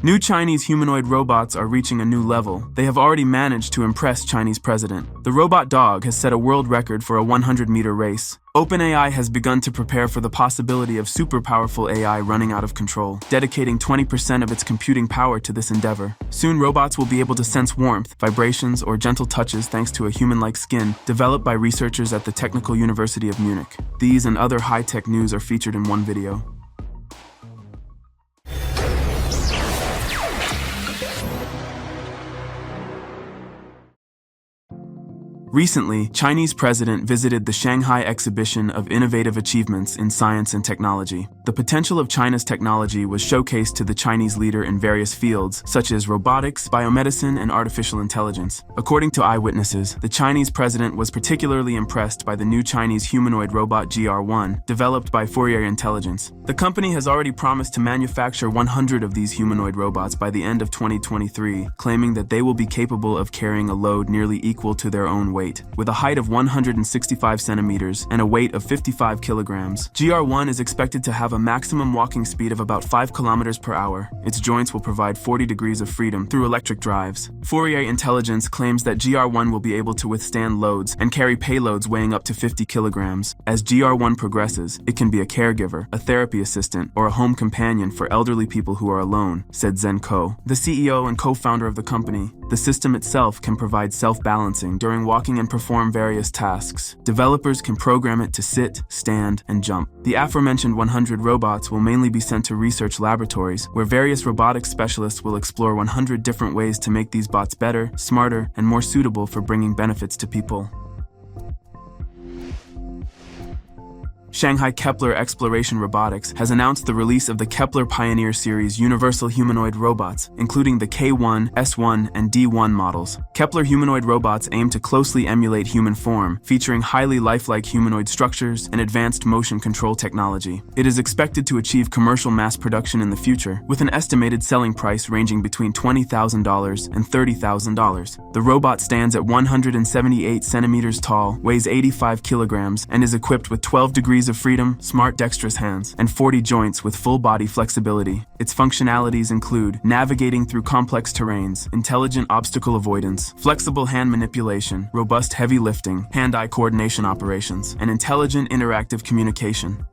New Chinese humanoid robots are reaching a new level. They have already managed to impress Chinese president. The robot dog has set a world record for a 100-meter race. OpenAI has begun to prepare for the possibility of super powerful AI running out of control, dedicating 20% of its computing power to this endeavor. Soon, robots will be able to sense warmth, vibrations, or gentle touches thanks to a human-like skin developed by researchers at the Technical University of Munich. These and other high-tech news are featured in one video. Recently, Chinese president visited the Shanghai exhibition of innovative achievements in science and technology. The potential of China's technology was showcased to the Chinese leader in various fields, such as robotics, biomedicine, and artificial intelligence. According to eyewitnesses, the Chinese president was particularly impressed by the new Chinese humanoid robot GR1, developed by Fourier Intelligence. The company has already promised to manufacture 100 of these humanoid robots by the end of 2023, claiming that they will be capable of carrying a load nearly equal to their own weight. With a height of 165 centimeters and a weight of 55 kilograms, GR1 is expected to have a maximum walking speed of about 5 kilometers per hour. Its joints will provide 40 degrees of freedom through electric drives. Fourier Intelligence claims that GR1 will be able to withstand loads and carry payloads weighing up to 50 kilograms. As GR1 progresses, it can be a caregiver, a therapy assistant, or a home companion for elderly people who are alone, said Zhen Ko, the CEO and co-founder of the company. The system itself can provide self-balancing during walking and perform various tasks. Developers can program it to sit, stand, and jump. The aforementioned 100 robots will mainly be sent to research laboratories, where various robotics specialists will explore 100 different ways to make these bots better, smarter, and more suitable for bringing benefits to people. Shanghai Kepler Exploration Robotics has announced the release of the Kepler Pioneer Series Universal Humanoid Robots, including the K1, S1, and D1 models. Kepler humanoid robots aim to closely emulate human form, featuring highly lifelike humanoid structures and advanced motion control technology. It is expected to achieve commercial mass production in the future, with an estimated selling price ranging between $20,000 and $30,000. The robot stands at 178 centimeters tall, weighs 85 kilograms, and is equipped with 12 degrees of freedom, smart dexterous hands, and 40 joints with full body flexibility. Its functionalities include navigating through complex terrains, intelligent obstacle avoidance, flexible hand manipulation, robust heavy lifting, hand-eye coordination operations, and intelligent interactive communication.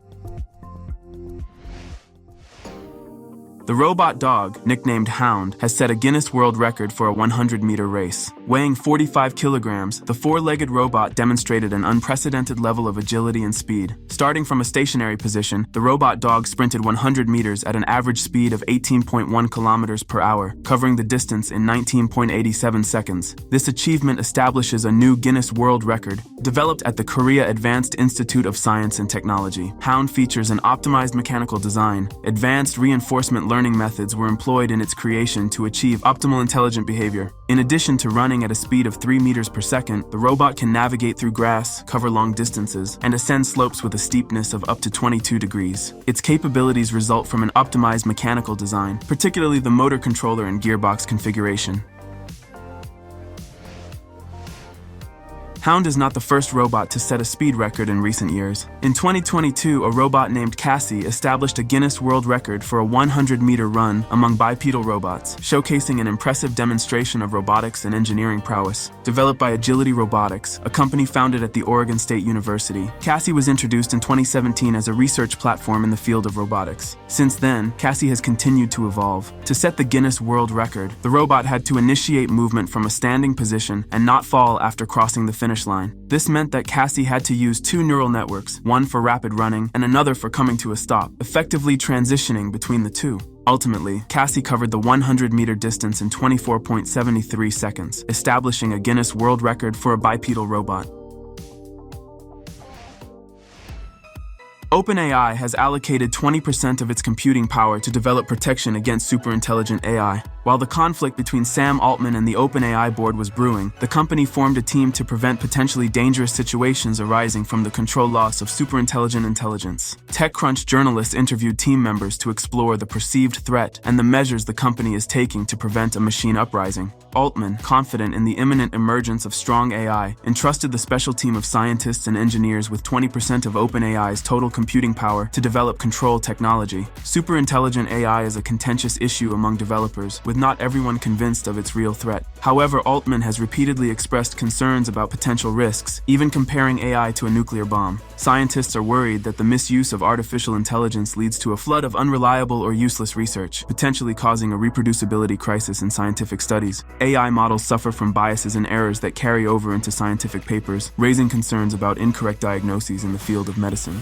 The robot dog, nicknamed Hound, has set a Guinness World Record for a 100-meter race. Weighing 45 kilograms, the four-legged robot demonstrated an unprecedented level of agility and speed. Starting from a stationary position, the robot dog sprinted 100 meters at an average speed of 18.1 kilometers per hour, covering the distance in 19.87 seconds. This achievement establishes a new Guinness World Record. Developed at the Korea Advanced Institute of Science and Technology, Hound features an optimized mechanical design. Advanced reinforcement learning methods were employed in its creation to achieve optimal intelligent behavior. In addition to running at a speed of 3 meters per second, the robot can navigate through grass, cover long distances, and ascend slopes with a steepness of up to 22 degrees. Its capabilities result from an optimized mechanical design, particularly the motor controller and gearbox configuration. Hound is not the first robot to set a speed record in recent years. In 2022, a robot named Cassie established a Guinness World Record for a 100-meter run among bipedal robots, showcasing an impressive demonstration of robotics and engineering prowess. Developed by Agility Robotics, a company founded at the Oregon State University, Cassie was introduced in 2017 as a research platform in the field of robotics. Since then, Cassie has continued to evolve. To set the Guinness World Record, the robot had to initiate movement from a standing position and not fall after crossing the finish line. This meant that Cassie had to use two neural networks, one for rapid running and another for coming to a stop, effectively transitioning between the two. Ultimately, Cassie covered the 100-meter distance in 24.73 seconds, establishing a Guinness World Record for a bipedal robot. OpenAI has allocated 20% of its computing power to develop protection against superintelligent AI. While the conflict between Sam Altman and the OpenAI board was brewing, the company formed a team to prevent potentially dangerous situations arising from the control loss of superintelligent intelligence. TechCrunch journalists interviewed team members to explore the perceived threat and the measures the company is taking to prevent a machine uprising. Altman, confident in the imminent emergence of strong AI, entrusted the special team of scientists and engineers with 20% of OpenAI's total computing power to develop control technology. Superintelligent AI is a contentious issue among developers, with not everyone convinced of its real threat. However, Altman has repeatedly expressed concerns about potential risks, even comparing AI to a nuclear bomb. Scientists are worried that the misuse of artificial intelligence leads to a flood of unreliable or useless research, potentially causing a reproducibility crisis in scientific studies. AI models suffer from biases and errors that carry over into scientific papers, raising concerns about incorrect diagnoses in the field of medicine.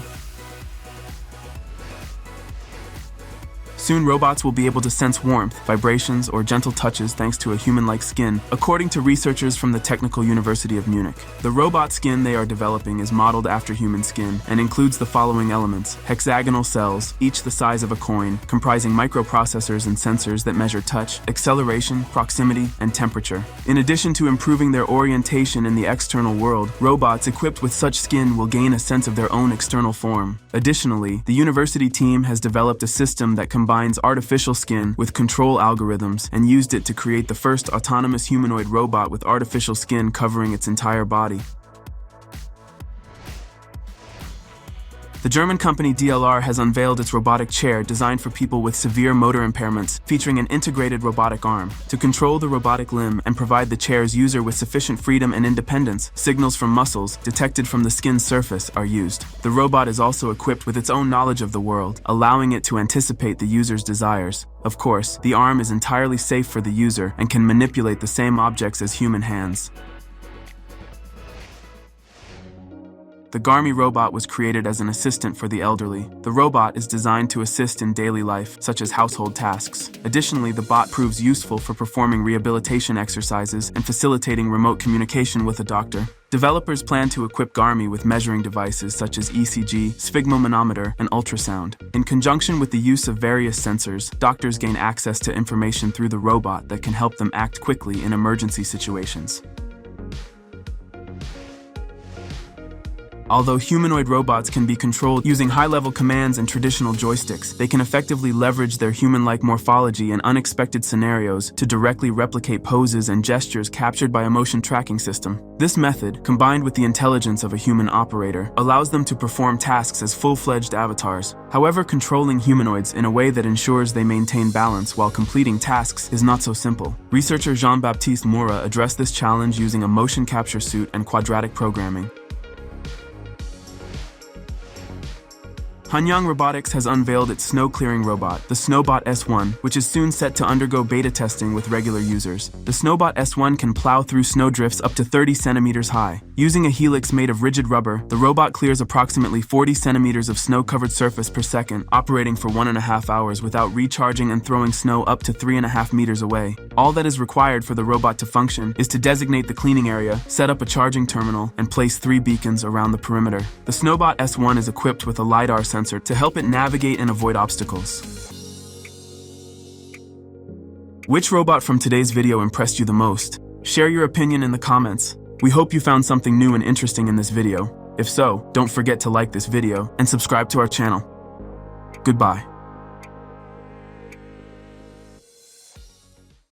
Soon, robots will be able to sense warmth, vibrations, or gentle touches thanks to a human-like skin, according to researchers from the Technical University of Munich. The robot skin they are developing is modeled after human skin and includes the following elements: hexagonal cells, each the size of a coin, comprising microprocessors and sensors that measure touch, acceleration, proximity, and temperature. In addition to improving their orientation in the external world, robots equipped with such skin will gain a sense of their own external form. Additionally, the university team has developed a system that combines artificial skin with control algorithms and used it to create the first autonomous humanoid robot with artificial skin covering its entire body. The German company DLR has unveiled its robotic chair designed for people with severe motor impairments, featuring an integrated robotic arm. To control the robotic limb and provide the chair's user with sufficient freedom and independence, signals from muscles detected from the skin's surface are used. The robot is also equipped with its own knowledge of the world, allowing it to anticipate the user's desires. Of course, the arm is entirely safe for the user and can manipulate the same objects as human hands. The Garmi robot was created as an assistant for the elderly. The robot is designed to assist in daily life, such as household tasks. Additionally, the bot proves useful for performing rehabilitation exercises and facilitating remote communication with a doctor. Developers plan to equip Garmi with measuring devices such as ECG, sphygmomanometer, and ultrasound. In conjunction with the use of various sensors, doctors gain access to information through the robot that can help them act quickly in emergency situations. Although humanoid robots can be controlled using high-level commands and traditional joysticks, they can effectively leverage their human-like morphology in unexpected scenarios to directly replicate poses and gestures captured by a motion tracking system. This method, combined with the intelligence of a human operator, allows them to perform tasks as full-fledged avatars. However, controlling humanoids in a way that ensures they maintain balance while completing tasks is not so simple. Researcher Jean-Baptiste Moura addressed this challenge using a motion capture suit and quadratic programming. Hyundai Robotics has unveiled its snow-clearing robot, the Snowbot S1, which is soon set to undergo beta testing with regular users. The Snowbot S1 can plow through snowdrifts up to 30 centimeters high. Using a helix made of rigid rubber, the robot clears approximately 40 centimeters of snow-covered surface per second, operating for 1.5 hours without recharging and throwing snow up to 3.5 meters away. All that is required for the robot to function is to designate the cleaning area, set up a charging terminal, and place 3 beacons around the perimeter. The Snowbot S1 is equipped with a LiDAR sensor to help it navigate and avoid obstacles. Which robot from today's video impressed you the most? Share your opinion in the comments. We hope you found something new and interesting in this video. If so, don't forget to like this video and subscribe to our channel. Goodbye.